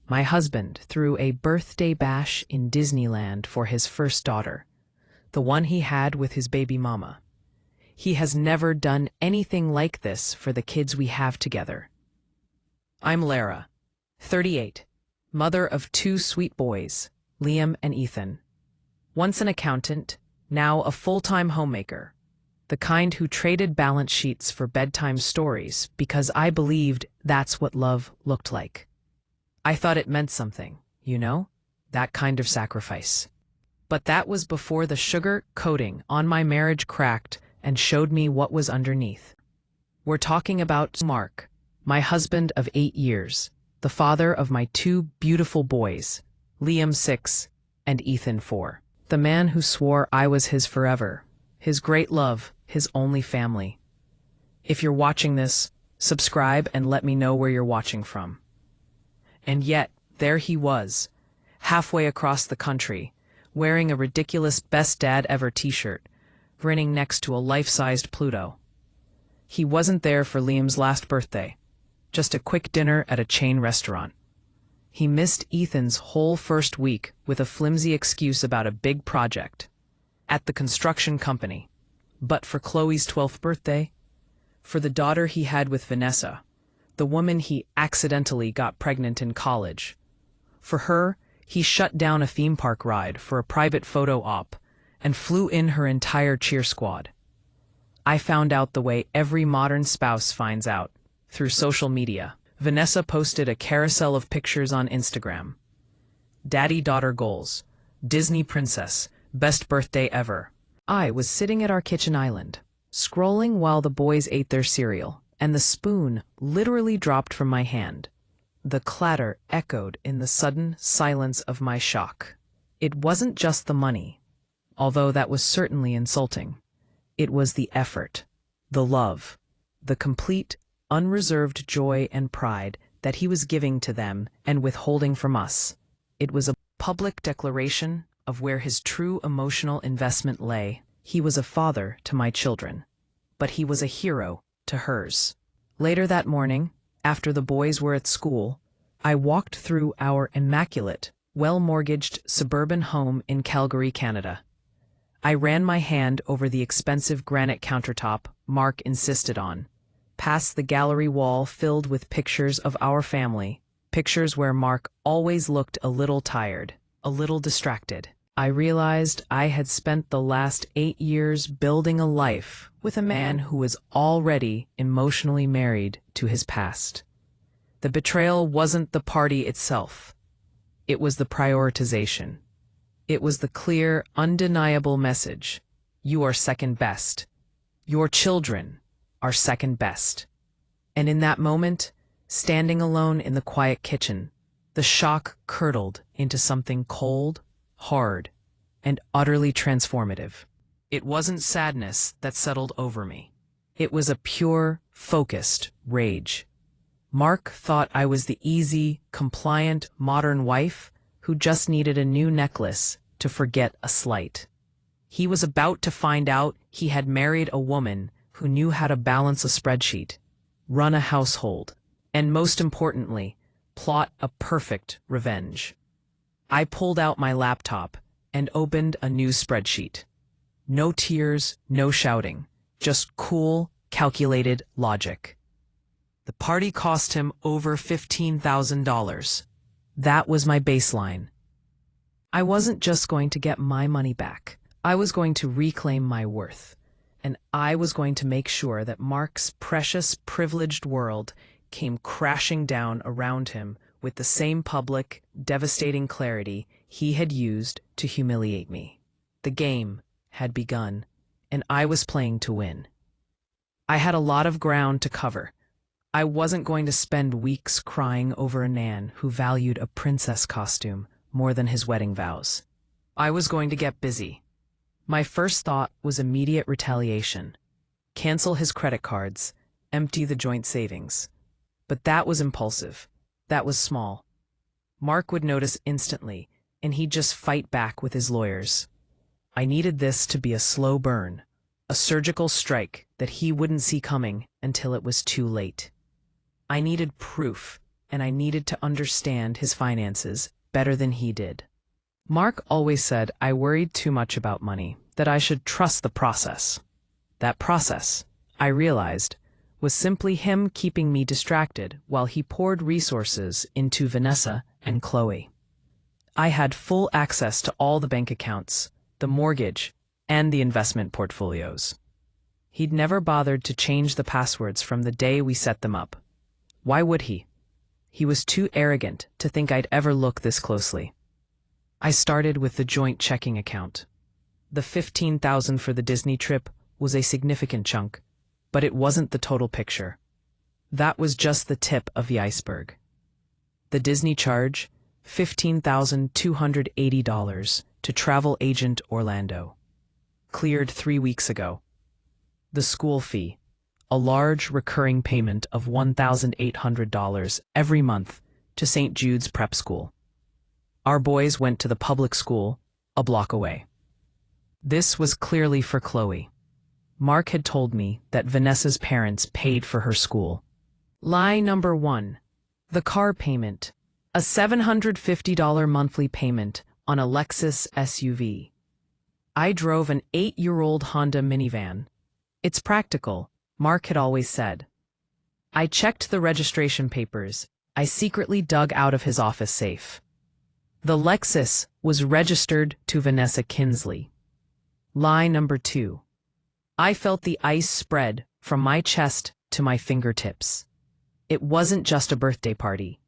my husband, threw a birthday bash in Disneyland for his first daughter, the one he had with his baby mama. He has never done anything like this for the kids we have together. I'm Lara, 38, mother of two sweet boys, Liam and Ethan. Once an accountant, now a full-time homemaker, the kind who traded balance sheets for bedtime stories because I believed that's what love looked like. I thought it meant something, that kind of sacrifice. But that was before the sugar coating on my marriage cracked and showed me what was underneath. We're talking about Mark, my husband of 8 years, the father of my two beautiful boys, Liam 6 and Ethan 4. The man who swore I was his forever, his great love, his only family. If you're watching this, subscribe and let me know where you're watching from. And yet, there he was, halfway across the country, wearing a ridiculous Best Dad Ever t-shirt, grinning next to a life-sized Pluto. He wasn't there for Liam's last birthday, just a quick dinner at a chain restaurant. He missed Ethan's whole first week with a flimsy excuse about a big project at the construction company. But for Chloe's 12th birthday, for the daughter he had with Vanessa, the woman he accidentally got pregnant in college, for her, he shut down a theme park ride for a private photo op and flew in her entire cheer squad. I found out the way every modern spouse finds out, through social media. Vanessa posted a carousel of pictures on Instagram. Daddy-daughter goals, Disney princess, best birthday ever. I was sitting at our kitchen island, scrolling while the boys ate their cereal, and the spoon literally dropped from my hand. The clatter echoed in the sudden silence of my shock. It wasn't just the money, although that was certainly insulting. It was the effort, the love, the complete, unreserved joy and pride that he was giving to them and withholding from us. It was a public declaration of where his true emotional investment lay. He was a father to my children, but he was a hero to hers. Later that morning, after the boys were at school, I walked through our immaculate, well-mortgaged suburban home in Calgary, Canada. I ran my hand over the expensive granite countertop Mark insisted on, past the gallery wall filled with pictures of our family, pictures where Mark always looked a little tired, a little distracted. I realized I had spent the last 8 years building a life with a man who was already emotionally married to his past. The betrayal wasn't the party itself. It was the prioritization. It was the clear, undeniable message. You are second best. Your children are second best. And in that moment, standing alone in the quiet kitchen, the shock curdled into something cold, hard, and utterly transformative. It wasn't sadness that settled over me. It was a pure, focused rage. Mark thought I was the easy, compliant, modern wife who just needed a new necklace to forget a slight. He was about to find out he had married a woman who knew how to balance a spreadsheet, run a household, and most importantly, plot a perfect revenge. I pulled out my laptop and opened a new spreadsheet. No tears, no shouting, just cool, calculated logic. The party cost him over $15,000. That was my baseline. I wasn't just going to get my money back. I was going to reclaim my worth. And I was going to make sure that Mark's precious, privileged world came crashing down around him with the same public, devastating clarity he had used to humiliate me. The game had begun, and I was playing to win. I had a lot of ground to cover. I wasn't going to spend weeks crying over a man who valued a princess costume more than his wedding vows. I was going to get busy. My first thought was immediate retaliation. Cancel his credit cards, empty the joint savings. But that was impulsive. That was small. Mark would notice instantly, and he'd just fight back with his lawyers. I needed this to be a slow burn, a surgical strike that he wouldn't see coming until it was too late. I needed proof, and I needed to understand his finances better than he did. Mark always said I worried too much about money, that I should trust the process. That process, I realized, was simply him keeping me distracted while he poured resources into Vanessa and Chloe. I had full access to all the bank accounts, the mortgage, and the investment portfolios. He'd never bothered to change the passwords from the day we set them up. Why would he? He was too arrogant to think I'd ever look this closely. I started with the joint checking account. The $15,000 for the Disney trip was a significant chunk, but it wasn't the total picture. That was just the tip of the iceberg. The Disney charge, $15,280 to travel agent Orlando. Cleared 3 weeks ago. The school fee, a large recurring payment of $1,800 every month to St. Jude's Prep School. Our boys went to the public school a block away. This was clearly for Chloe. Mark had told me that Vanessa's parents paid for her school. Lie number 1. The car payment. A $750 monthly payment on a Lexus SUV. I drove an 8-year-old Honda minivan. It's practical, Mark had always said. I checked the registration papers I secretly dug out of his office safe. The Lexus was registered to Vanessa Kinsley. Lie number 2. I felt the ice spread from my chest to my fingertips. It wasn't just a birthday party.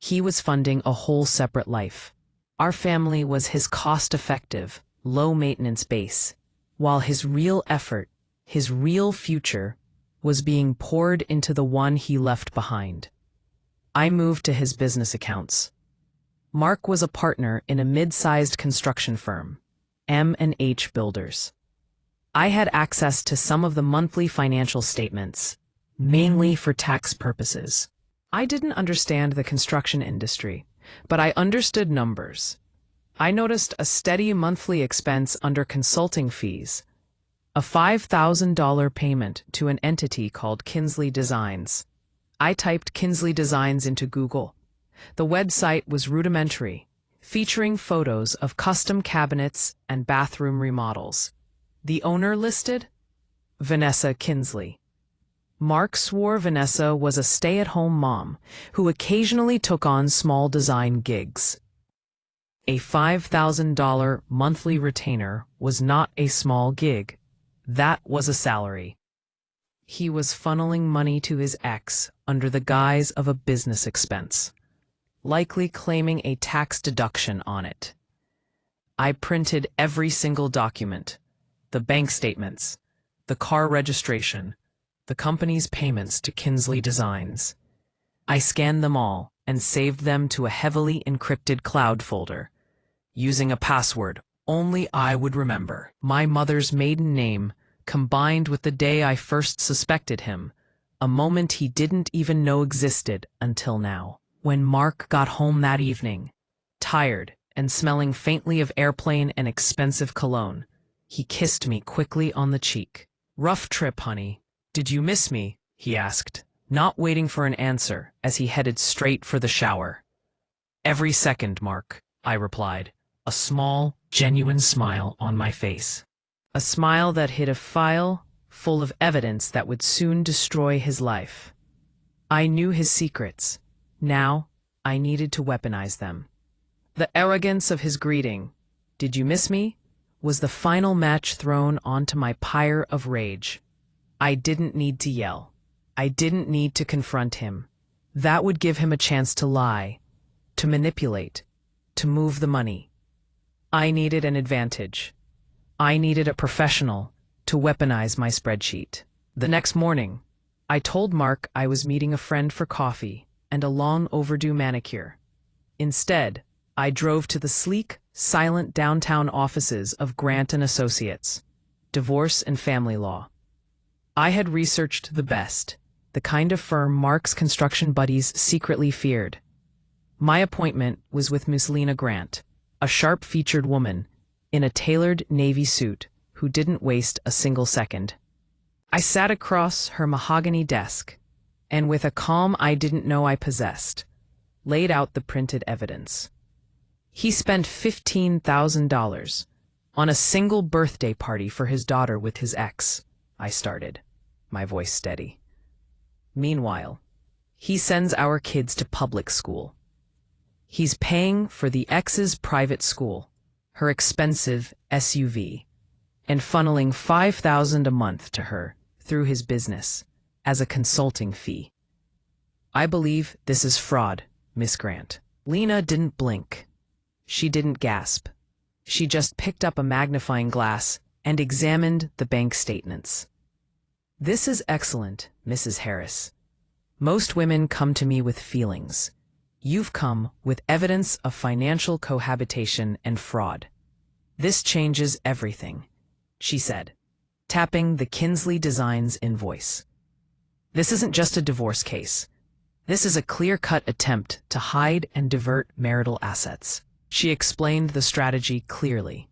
He was funding a whole separate life. Our family was his cost-effective, low-maintenance base, while his real effort, his real future, was being poured into the one he left behind. I moved to his business accounts. Mark was a partner in a mid-sized construction firm, M&H Builders. I had access to some of the monthly financial statements, mainly for tax purposes. I didn't understand the construction industry, but I understood numbers. I noticed a steady monthly expense under consulting fees, a $5,000 payment to an entity called Kinsley Designs. I typed Kinsley Designs into Google. The website was rudimentary, featuring photos of custom cabinets and bathroom remodels. The owner listed? Vanessa Kinsley. Mark swore Vanessa was a stay-at-home mom who occasionally took on small design gigs. A $5,000 monthly retainer was not a small gig. That was a salary. He was funneling money to his ex under the guise of a business expense, likely claiming a tax deduction on it. I printed every single document, the bank statements, the car registration, the company's payments to Kinsley Designs. I scanned them all and saved them to a heavily encrypted cloud folder, using a password only I would remember. My mother's maiden name combined with the day I first suspected him, a moment he didn't even know existed until now. When Mark got home that evening, tired and smelling faintly of airplane and expensive cologne, he kissed me quickly on the cheek. "Rough trip, honey. Did you miss me?" he asked, not waiting for an answer as he headed straight for the shower. "Every second, Mark," I replied, a small, genuine smile on my face. A smile that hid a file full of evidence that would soon destroy his life. I knew his secrets. Now, I needed to weaponize them. The arrogance of his greeting, "Did you miss me?" was the final match thrown onto my pyre of rage. I didn't need to yell. I didn't need to confront him. That would give him a chance to lie, to manipulate, to move the money. I needed an advantage. I needed a professional to weaponize my spreadsheet. The next morning, I told Mark I was meeting a friend for coffee and a long overdue manicure. Instead, I drove to the sleek, silent downtown offices of Grant & Associates, divorce and family law. I had researched the best, the kind of firm Mark's construction buddies secretly feared. My appointment was with Miss Lena Grant, a sharp-featured woman in a tailored navy suit who didn't waste a single second. I sat across her mahogany desk, and with a calm I didn't know I possessed, laid out the printed evidence. He spent $15,000 on a single birthday party for his daughter with his ex, I started, my voice steady. Meanwhile, he sends our kids to public school. He's paying for the ex's private school, her expensive SUV, and funneling $5,000 a month to her through his business as a consulting fee. I believe this is fraud, Miss Grant. Lena didn't blink. She didn't gasp. She just picked up a magnifying glass and examined the bank statements. This is excellent, Mrs. Harris. Most women come to me with feelings. You've come with evidence of financial cohabitation and fraud. This changes everything, she said, tapping the Kinsley Designs invoice. This isn't just a divorce case. This is a clear-cut attempt to hide and divert marital assets. She explained the strategy clearly.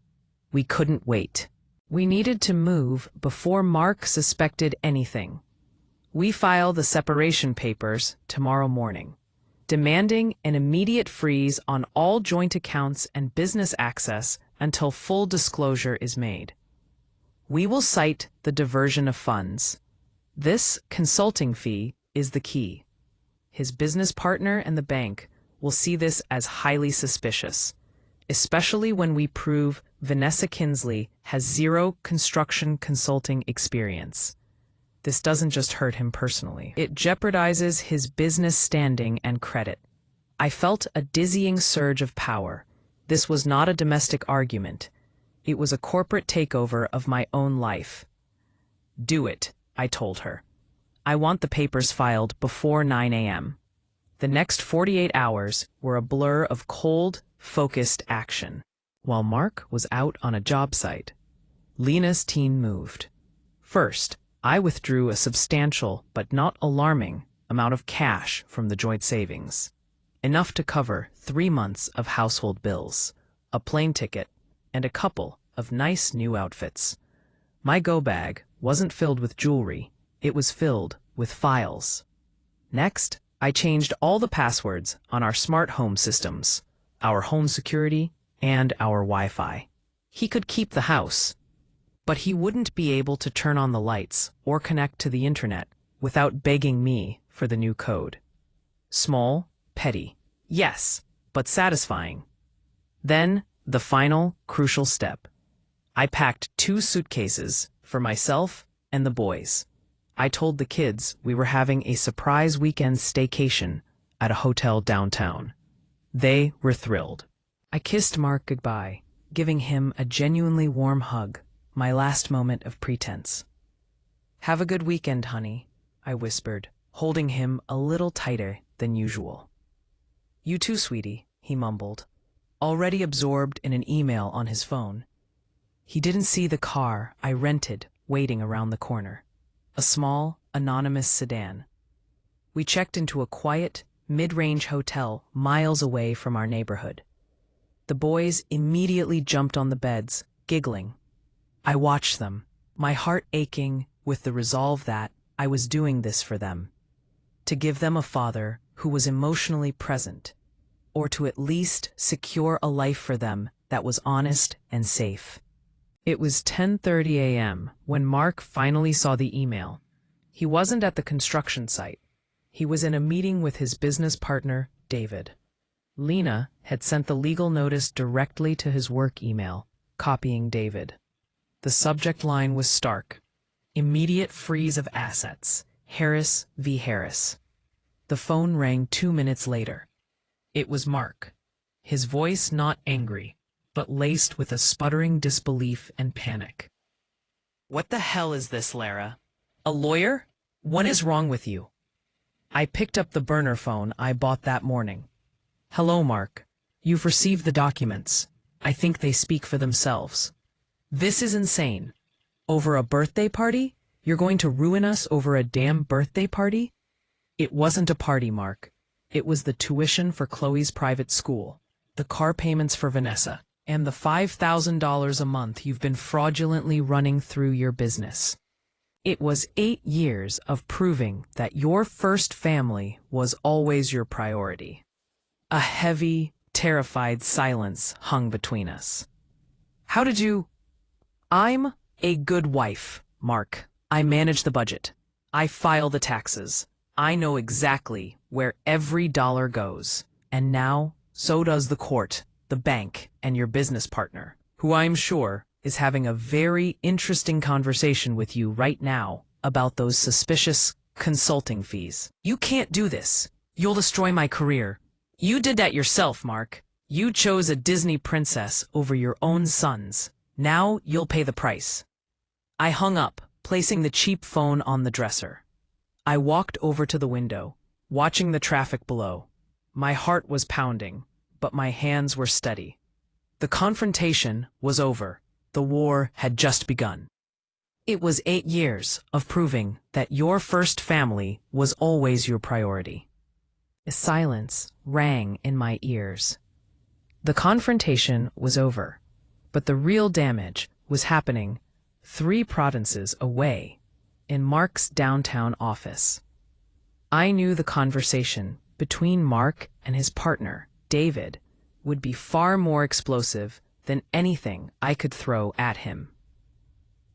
We couldn't wait. We needed to move before Mark suspected anything. We file the separation papers tomorrow morning, demanding an immediate freeze on all joint accounts and business access until full disclosure is made. We will cite the diversion of funds. This consulting fee is the key. His business partner and the bank will see this as highly suspicious, especially when we prove Vanessa Kinsley has zero construction consulting experience. This doesn't just hurt him personally. It jeopardizes his business standing and credit. I felt a dizzying surge of power. This was not a domestic argument. It was a corporate takeover of my own life. Do it, I told her. I want the papers filed before 9 a.m. The next 48 hours were a blur of cold, focused action. While Mark was out on a job site, Lena's team moved. First, I withdrew a substantial but not alarming amount of cash from the joint savings, enough to cover 3 months of household bills, a plane ticket, and a couple of nice new outfits. My go bag wasn't filled with jewelry, it was filled with files. Next, I changed all the passwords on our smart home systems, our home security, and our Wi-Fi. He could keep the house, but he wouldn't be able to turn on the lights or connect to the internet without begging me for the new code. Small, petty, yes, but satisfying. Then, the final, crucial step. I packed 2 suitcases for myself and the boys. I told the kids we were having a surprise weekend staycation at a hotel downtown. They were thrilled. I kissed Mark goodbye, giving him a genuinely warm hug, my last moment of pretense. Have a good weekend, honey, I whispered, holding him a little tighter than usual. You too, sweetie, he mumbled, already absorbed in an email on his phone. He didn't see the car I rented waiting around the corner. A small, anonymous sedan. We checked into a quiet, mid-range hotel miles away from our neighborhood. The boys immediately jumped on the beds, giggling. I watched them, my heart aching with the resolve that I was doing this for them. To give them a father who was emotionally present, or to at least secure a life for them that was honest and safe. It was 10:30 a.m. when Mark finally saw the email. He wasn't at the construction site. He was in a meeting with his business partner, David. Lena had sent the legal notice directly to his work email, copying David. The subject line was stark. Immediate freeze of assets. Harris v. Harris. The phone rang 2 minutes later. It was Mark. His voice not angry, but laced with a sputtering disbelief and panic. What the hell is this, Lara? A lawyer? What is wrong with you? I picked up the burner phone I bought that morning. Hello, Mark. You've received the documents. I think they speak for themselves. This is insane. Over a birthday party? You're going to ruin us over a damn birthday party? It wasn't a party, Mark. It was the tuition for Chloe's private school, the car payments for Vanessa, and the $5,000 a month you've been fraudulently running through your business. It was 8 years of proving that your first family was always your priority. A heavy, terrified silence hung between us. How did you— I'm a good wife, Mark. I manage the budget. I file the taxes. I know exactly where every dollar goes. And now, so does the court, the bank, and your business partner, who I'm sure is having a very interesting conversation with you right now about those suspicious consulting fees. You can't do this. You'll destroy my career. You did that yourself, Mark. You chose a Disney princess over your own sons. Now you'll pay the price. I hung up, placing the cheap phone on the dresser. I walked over to the window, watching the traffic below. My heart was pounding, but my hands were steady. The confrontation was over. The war had just begun. It was 8 years of proving that your first family was always your priority. A silence rang in my ears. The confrontation was over, but the real damage was happening 3 provinces away, in Mark's downtown office. I knew the conversation between Mark and his partner, David, would be far more explosive than anything I could throw at him.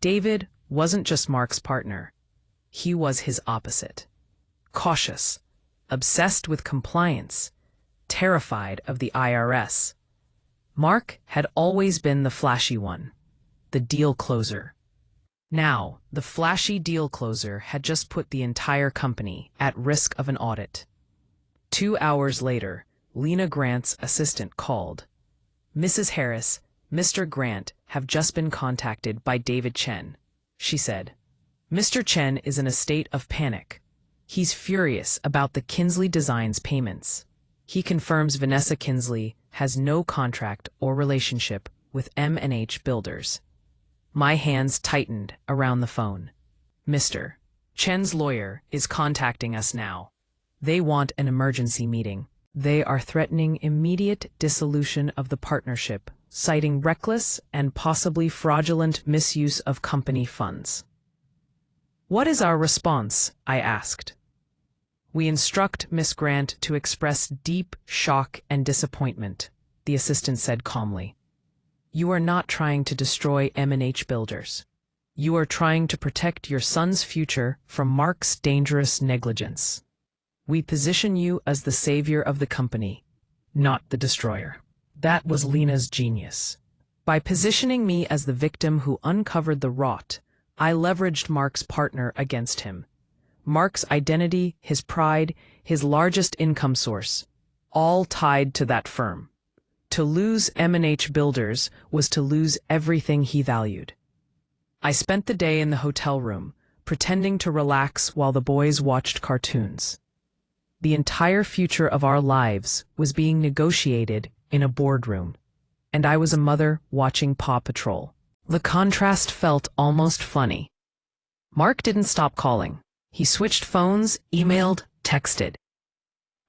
David wasn't just Mark's partner. He was his opposite. Cautious, obsessed with compliance, terrified of the IRS. Mark had always been the flashy one, the deal closer. Now, the flashy deal closer had just put the entire company at risk of an audit. 2 hours later, Lena Grant's assistant called. Mrs. Harris, Mr. Grant have just been contacted by David Chen, she said. Mr. Chen is in a state of panic. He's furious about the Kinsley Designs payments. He confirms Vanessa Kinsley has no contract or relationship with M&H Builders. My hands tightened around the phone. Mr. Chen's lawyer is contacting us now. They want an emergency meeting. They are threatening immediate dissolution of the partnership, citing reckless and possibly fraudulent misuse of company funds. What is our response? I asked. We instruct Miss Grant to express deep shock and disappointment, the assistant said calmly. You are not trying to destroy M&H Builders. You are trying to protect your son's future from Mark's dangerous negligence. We position you as the savior of the company, not the destroyer. That was Lena's genius. By positioning me as the victim who uncovered the rot, I leveraged Mark's partner against him. Mark's identity, his pride, his largest income source, all tied to that firm. To lose M&H Builders was to lose everything he valued. I spent the day in the hotel room, pretending to relax while the boys watched cartoons. The entire future of our lives was being negotiated in a boardroom, and I was a mother watching Paw Patrol. The contrast felt almost funny. Mark didn't stop calling. He switched phones, emailed, texted.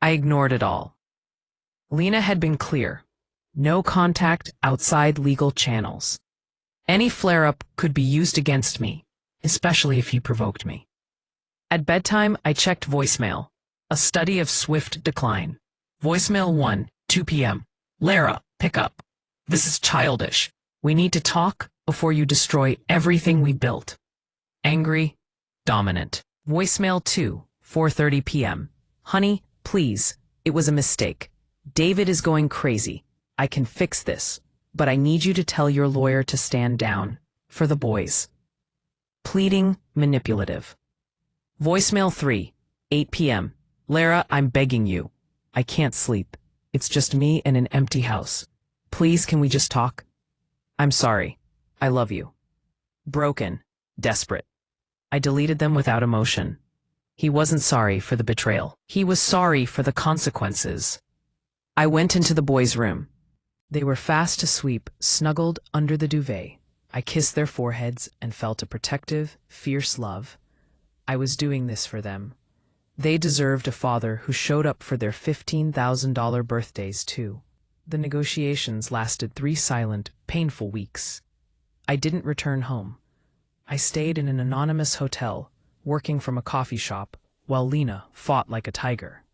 I ignored it all. Lena had been clear. No contact outside legal channels. Any flare-up could be used against me, especially if he provoked me. At bedtime, I checked voicemail. A study of swift decline. Voicemail 1, 2 p.m. Lara, pick up. This is childish. We need to talk before you destroy everything we built. Angry, dominant. Voicemail 2, 4:30 p.m. Honey, please, it was a mistake. David is going crazy. I can fix this, but I need you to tell your lawyer to stand down. For the boys. Pleading, manipulative. Voicemail 3, 8 p.m. Lara, I'm begging you. I can't sleep. It's just me and an empty house. Please, can we just talk? I'm sorry. I love you. Broken, desperate. I deleted them without emotion. He wasn't sorry for the betrayal. He was sorry for the consequences. I went into the boys' room. They were fast asleep, snuggled under the duvet. I kissed their foreheads and felt a protective, fierce love. I was doing this for them. They deserved a father who showed up for their $15,000 birthdays, too. The negotiations lasted 3 silent, painful weeks. I didn't return home. I stayed in an anonymous hotel, working from a coffee shop, while Lena fought like a tiger.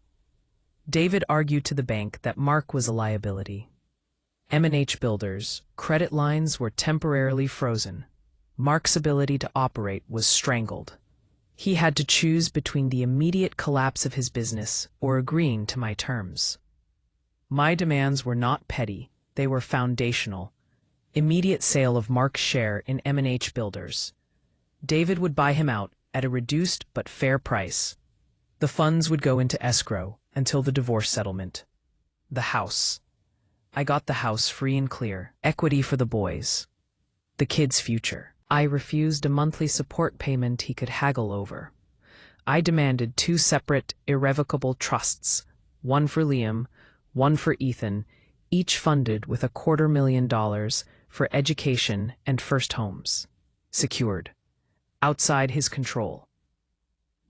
David argued to the bank that Mark was a liability. M&H Builders' credit lines were temporarily frozen. Mark's ability to operate was strangled. He had to choose between the immediate collapse of his business or agreeing to my terms. My demands were not petty, they were foundational. Immediate sale of Mark's share in M&H Builders. David would buy him out at a reduced but fair price. The funds would go into escrow until the divorce settlement. The house. I got the house free and clear, equity for the boys. The kids' future. I refused a monthly support payment he could haggle over. I demanded 2 separate, irrevocable trusts, one for Liam, one for Ethan, each funded with $250,000 for education and first homes. Secured. Outside his control.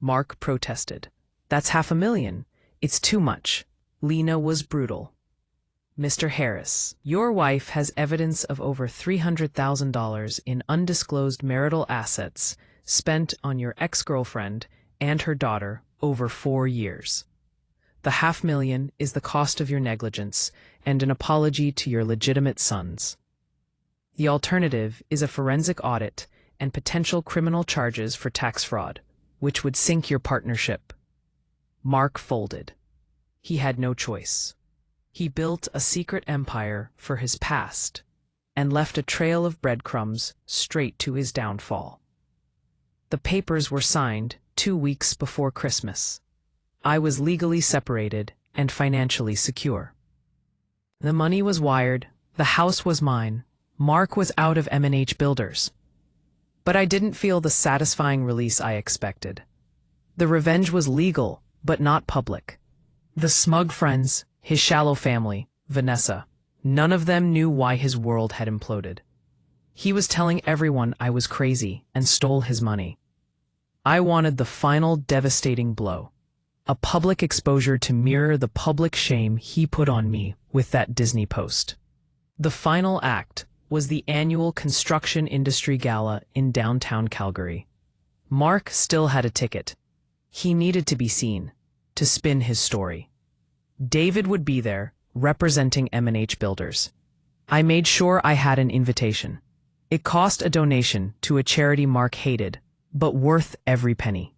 Mark protested. That's $500,000. It's too much. Lena was brutal. Mr. Harris, your wife has evidence of over $300,000 in undisclosed marital assets spent on your ex-girlfriend and her daughter over 4 years. The $500,000 is the cost of your negligence and an apology to your legitimate sons. The alternative is a forensic audit and potential criminal charges for tax fraud, which would sink your partnership. Mark folded. He had no choice. He built a secret empire for his past and left a trail of breadcrumbs straight to his downfall. The papers were signed 2 weeks before Christmas. I was legally separated and financially secure. The money was wired, the house was mine, Mark was out of M&H Builders. But I didn't feel the satisfying release I expected. The revenge was legal, but not public. The smug friends, his shallow family, Vanessa, none of them knew why his world had imploded. He was telling everyone I was crazy and stole his money. I wanted the final devastating blow. A public exposure to mirror the public shame he put on me with that Disney post. The final act was the annual Construction Industry Gala in downtown Calgary. Mark still had a ticket. He needed to be seen, to spin his story. David would be there, representing M&H Builders. I made sure I had an invitation. It cost a donation to a charity Mark hated, but worth every penny.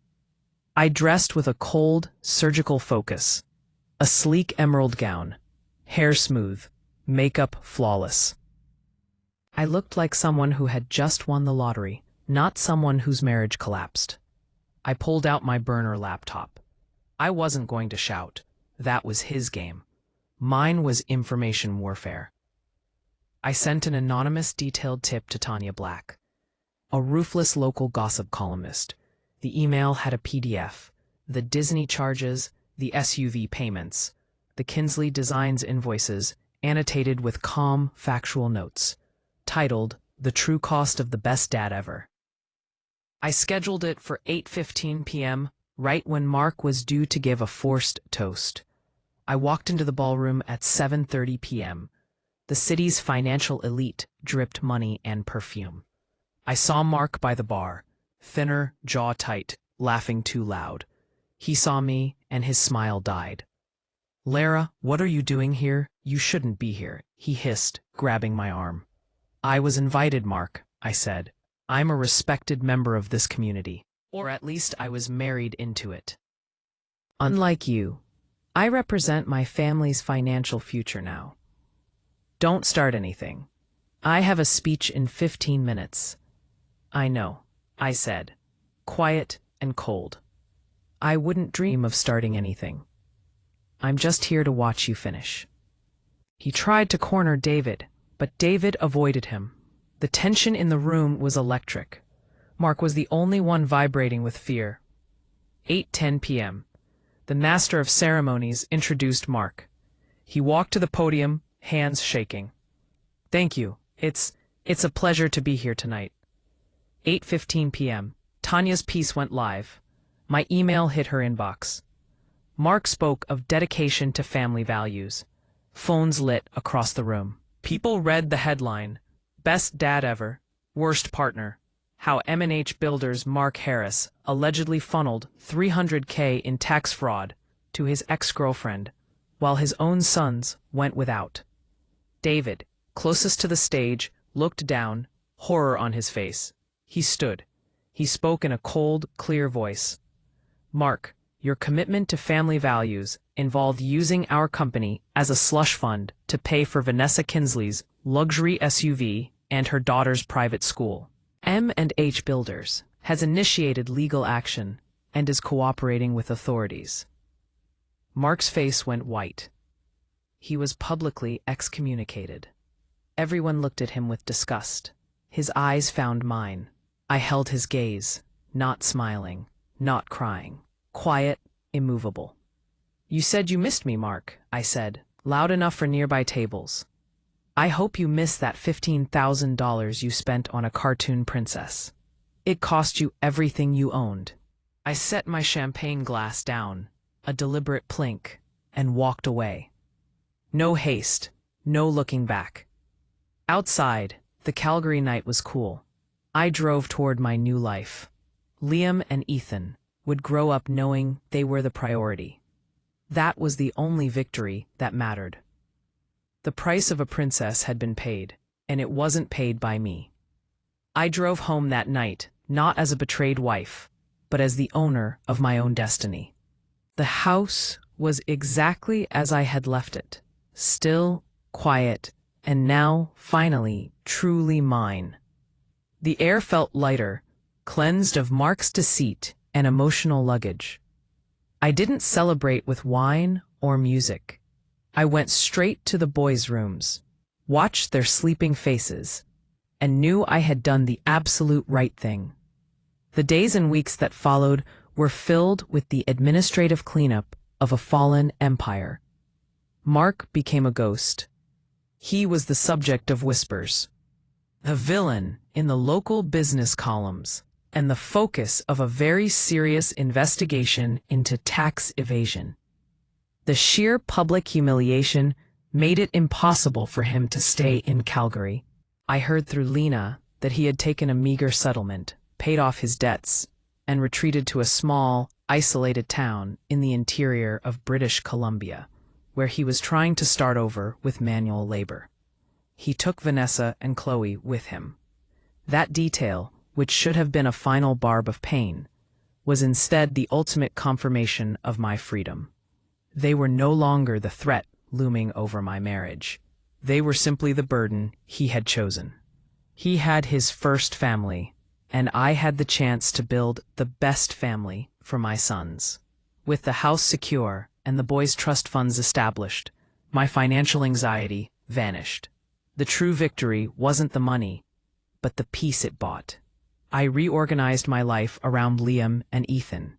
I dressed with a cold, surgical focus. A sleek emerald gown, hair smooth, makeup flawless. I looked like someone who had just won the lottery, not someone whose marriage collapsed. I pulled out my burner laptop. I wasn't going to shout. That was his game. Mine was information warfare. I sent an anonymous detailed tip to Tanya Black, a ruthless local gossip columnist. The email had a PDF, the Disney charges, the SUV payments, the Kinsley Designs invoices, annotated with calm, factual notes, titled, "The True Cost of the Best Dad Ever." I scheduled it for 8:15 p.m., right when Mark was due to give a forced toast. I walked into the ballroom at 7:30 p.m. The city's financial elite dripped money and perfume. I saw Mark by the bar, thinner, jaw tight, laughing too loud. He saw me, and his smile died. "Lara, what are you doing here? You shouldn't be here," he hissed, grabbing my arm. "I was invited, Mark," I said. "I'm a respected member of this community. Or at least I was married into it. Unlike you, I represent my family's financial future now. Don't start anything. I have a speech in 15 minutes." "I know," I said, quiet and cold. "I wouldn't dream of starting anything. I'm just here to watch you finish." He tried to corner David, but David avoided him. The tension in the room was electric. Mark was the only one vibrating with fear. 8:10 p.m. The master of ceremonies introduced Mark. He walked to the podium, hands shaking. "Thank you. It's a pleasure to be here tonight." 8:15 p.m. Tanya's piece went live. My email hit her inbox. Mark spoke of dedication to family values. Phones lit across the room. People read the headline, "Best Dad Ever, Worst Partner. How M&H Builders' Mark Harris allegedly funneled $300K in tax fraud to his ex-girlfriend, while his own sons went without. David, closest to the stage, looked down, horror on his face. He stood. He spoke in a cold, clear voice. "Mark, your commitment to family values involved using our company as a slush fund to pay for Vanessa Kinsley's luxury SUV and her daughter's private school. M&H Builders has initiated legal action and is cooperating with authorities." Mark's face went white. He was publicly excommunicated. Everyone looked at him with disgust. His eyes found mine. I held his gaze, not smiling, not crying, quiet, immovable. "You said you missed me, Mark," I said, loud enough for nearby tables. "I hope you miss that $15,000 you spent on a cartoon princess. It cost you everything you owned." I set my champagne glass down, a deliberate plink, and walked away. No haste, no looking back. Outside, the Calgary night was cool. I drove toward my new life. Liam and Ethan would grow up knowing they were the priority. That was the only victory that mattered. The price of a princess had been paid, and it wasn't paid by me. I drove home that night, not as a betrayed wife, but as the owner of my own destiny. The house was exactly as I had left it, still, quiet, and now, finally, truly mine. The air felt lighter, cleansed of Mark's deceit and emotional luggage. I didn't celebrate with wine or music. I went straight to the boys' rooms, watched their sleeping faces, and knew I had done the absolute right thing. The days and weeks that followed were filled with the administrative cleanup of a fallen empire. Mark became a ghost. He was the subject of whispers, the villain in the local business columns, and the focus of a very serious investigation into tax evasion. The sheer public humiliation made it impossible for him to stay in Calgary. I heard through Lena that he had taken a meager settlement, paid off his debts, and retreated to a small, isolated town in the interior of British Columbia, where he was trying to start over with manual labor. He took Vanessa and Chloe with him. That detail, which should have been a final barb of pain, was instead the ultimate confirmation of my freedom. They were no longer the threat looming over my marriage. They were simply the burden he had chosen. He had his first family, and I had the chance to build the best family for my sons. With the house secure and the boys' trust funds established, my financial anxiety vanished. The true victory wasn't the money, but the peace it bought. I reorganized my life around Liam and Ethan.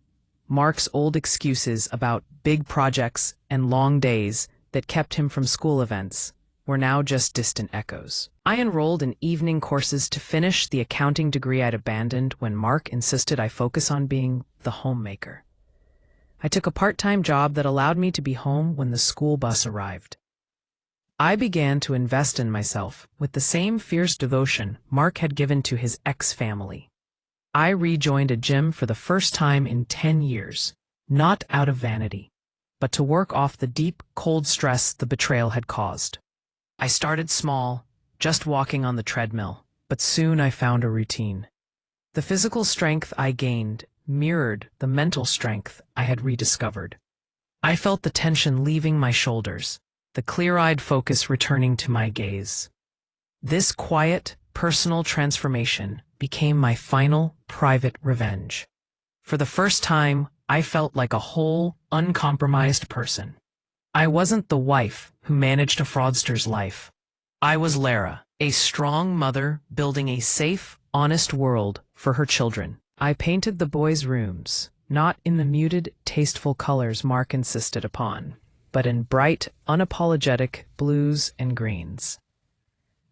Mark's old excuses about big projects and long days that kept him from school events were now just distant echoes. I enrolled in evening courses to finish the accounting degree I'd abandoned when Mark insisted I focus on being the homemaker. I took a part-time job that allowed me to be home when the school bus arrived. I began to invest in myself with the same fierce devotion Mark had given to his ex-family. I rejoined a gym for the first time in 10 years, not out of vanity, but to work off the deep, cold stress the betrayal had caused. I started small, just walking on the treadmill, but soon I found a routine. The physical strength I gained mirrored the mental strength I had rediscovered. I felt the tension leaving my shoulders, the clear-eyed focus returning to my gaze. This quiet, personal transformation became my final, private revenge. For the first time, I felt like a whole, uncompromised person. I wasn't the wife who managed a fraudster's life. I was Lara, a strong mother building a safe, honest world for her children. I painted the boys' rooms, not in the muted, tasteful colors Mark insisted upon, but in bright, unapologetic blues and greens.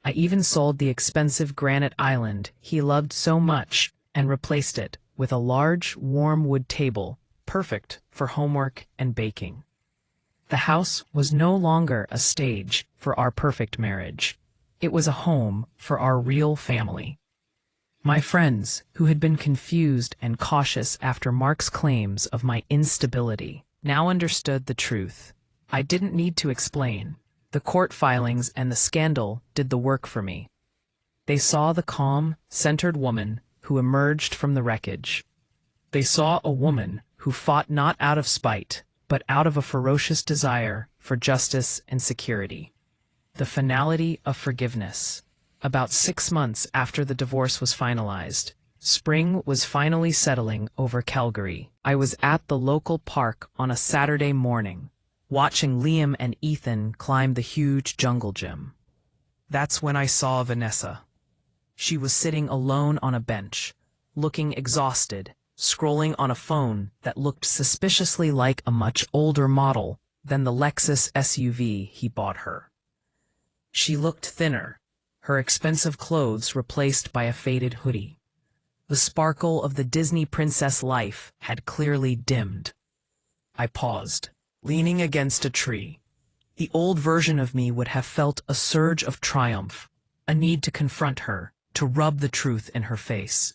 I even sold the expensive granite island he loved so much and replaced it with a large, warm wood table, perfect for homework and baking. The house was no longer a stage for our perfect marriage. It was a home for our real family. My friends, who had been confused and cautious after Mark's claims of my instability, now understood the truth. I didn't need to explain. The court filings and the scandal did the work for me. They saw the calm, centered woman who emerged from the wreckage. They saw a woman who fought not out of spite, but out of a ferocious desire for justice and security. The finality of forgiveness. About 6 months after the divorce was finalized, spring was finally settling over Calgary. I was at the local park on a Saturday morning, watching Liam and Ethan climb the huge jungle gym. That's when I saw Vanessa. She was sitting alone on a bench, looking exhausted, scrolling on a phone that looked suspiciously like a much older model than the Lexus SUV he bought her. She looked thinner, her expensive clothes replaced by a faded hoodie. The sparkle of the Disney princess life had clearly dimmed. I paused, leaning against a tree. The old version of me would have felt a surge of triumph, a need to confront her, to rub the truth in her face.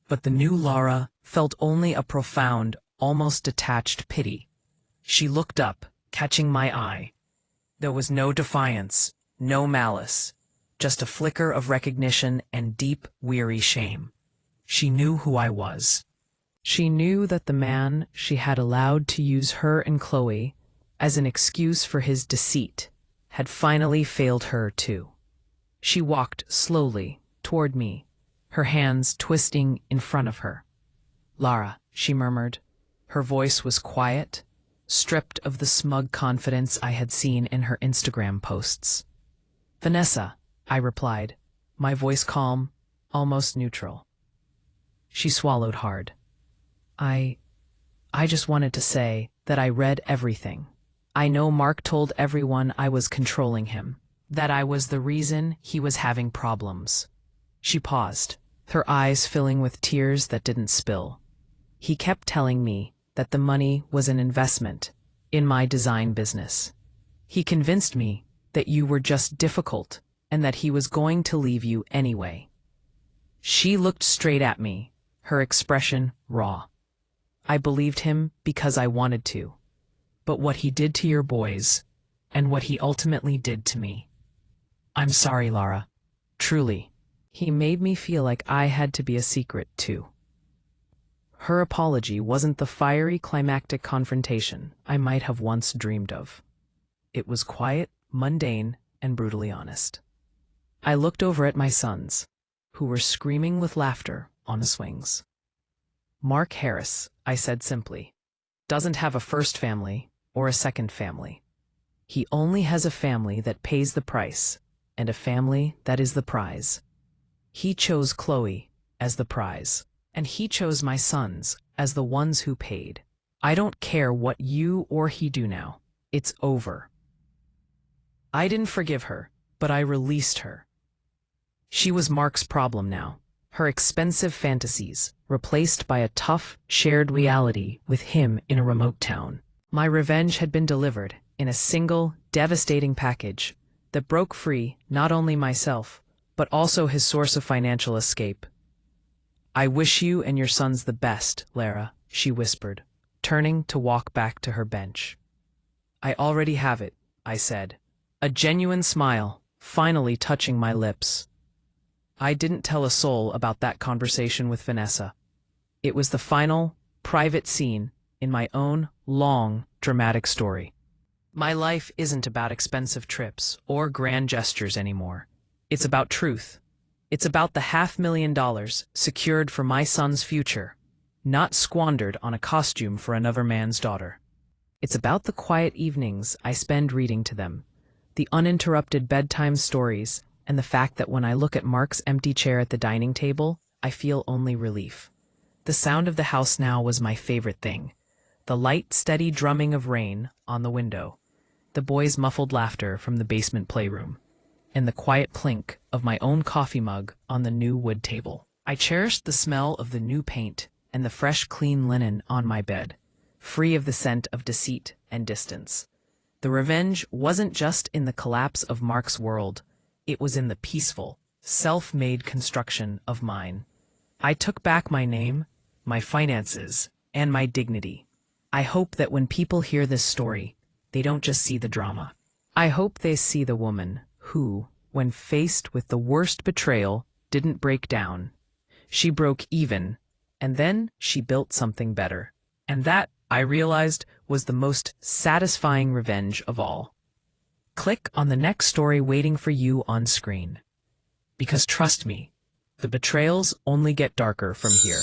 But the new Laura felt only a profound, almost detached pity. She looked up, catching my eye. There was no defiance, no malice, just a flicker of recognition and deep, weary shame. She knew who I was. She knew that the man she had allowed to use her and Chloe as an excuse for his deceit had finally failed her too. She walked slowly toward me, her hands twisting in front of her. "Lara," she murmured. Her voice was quiet, stripped of the smug confidence I had seen in her Instagram posts. "Vanessa," I replied, my voice calm, almost neutral. She swallowed hard. I just wanted to say that I read everything. I know Mark told everyone I was controlling him, that I was the reason he was having problems." She paused, her eyes filling with tears that didn't spill. "He kept telling me that the money was an investment in my design business. He convinced me that you were just difficult and that he was going to leave you anyway." She looked straight at me, her expression raw. "I believed him because I wanted to. But what he did to your boys, and what he ultimately did to me. I'm sorry, Lara. Truly. He made me feel like I had to be a secret, too." Her apology wasn't the fiery climactic confrontation I might have once dreamed of. It was quiet, mundane, and brutally honest. I looked over at my sons, who were screaming with laughter on the swings. "Mark Harris," I said simply, "doesn't have a first family or a second family. He only has a family that pays the price and a family that is the prize. He chose Chloe as the prize, and he chose my sons as the ones who paid. I don't care what you or he do now. It's over." I didn't forgive her, but I released her. She was Mark's problem now, her expensive fantasies replaced by a tough, shared reality with him in a remote town. My revenge had been delivered in a single, devastating package that broke free not only myself, but also his source of financial escape. "I wish you and your sons the best, Lara," she whispered, turning to walk back to her bench. "I already have it," I said, a genuine smile finally touching my lips. I didn't tell a soul about that conversation with Vanessa. It was the final, private scene in my own long, dramatic story. My life isn't about expensive trips or grand gestures anymore. It's about truth. It's about the $500,000 secured for my son's future, not squandered on a costume for another man's daughter. It's about the quiet evenings I spend reading to them, the uninterrupted bedtime stories, and the fact that when I look at Mark's empty chair at the dining table, I feel only relief. The sound of the house now was my favorite thing. The light, steady drumming of rain on the window, the boys' muffled laughter from the basement playroom, and the quiet plink of my own coffee mug on the new wood table. I cherished the smell of the new paint and the fresh, clean linen on my bed, free of the scent of deceit and distance. The revenge wasn't just in the collapse of Mark's world. It was in the peaceful, self-made construction of mine. I took back my name, my finances, and my dignity. I hope that when people hear this story, They don't just see the drama. I hope they see the woman who, when faced with the worst betrayal, didn't break down. She broke even, and then she built something better. And that, I realized, was the most satisfying revenge of all. Click on the next story waiting for you on screen. Because trust me, the betrayals only get darker from here.